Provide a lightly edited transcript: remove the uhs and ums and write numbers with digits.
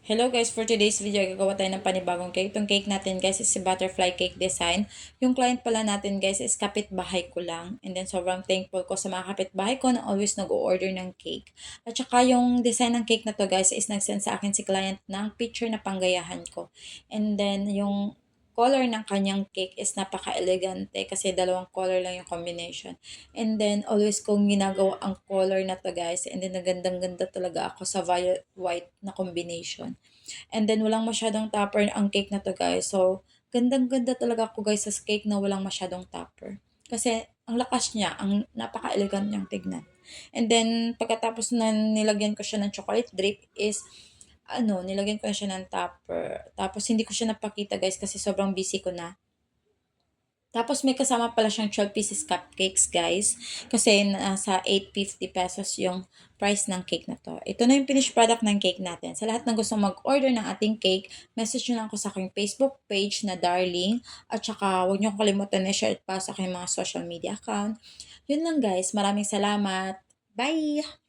Hello guys, for today's video, gagawa tayo ng panibagong cake. Itong cake natin guys is si butterfly cake design. Yung client pala natin guys is kapitbahay ko lang. And then sobrang thankful ko sa mga kapitbahay ko na always nag-o-order ng cake. At saka yung design ng cake na to guys is nag-send sa akin si client ng picture na panggayahan ko. And then yung color ng kanyang cake is napaka-elegante kasi dalawang color lang yung combination. And then always kong ginagawa ang color na to guys. And then nagandang-ganda talaga ako sa violet white na combination. And then walang masyadong topper ang cake na to guys. So gandang-ganda talaga ako guys sa cake na walang masyadong topper. Kasi ang lakas niya, ang napaka-elegant niyang tignan. And then pagkatapos na nilagyan ko siya ng chocolate drip is nilagyan ko na siya ng topper. Tapos hindi ko siya napakita guys kasi sobrang busy ko na. Tapos may kasama pala siyang 12 pieces cupcakes guys. Kasi nasa 850 pesos yung price ng cake na to. Ito na yung finished product ng cake natin. Sa lahat ng gustong mag-order ng ating cake, message nyo lang ako sa aking Facebook page na Darling. At saka huwag nyo kalimutan na share pa sa aking mga social media account. Yun lang guys. Maraming salamat. Bye!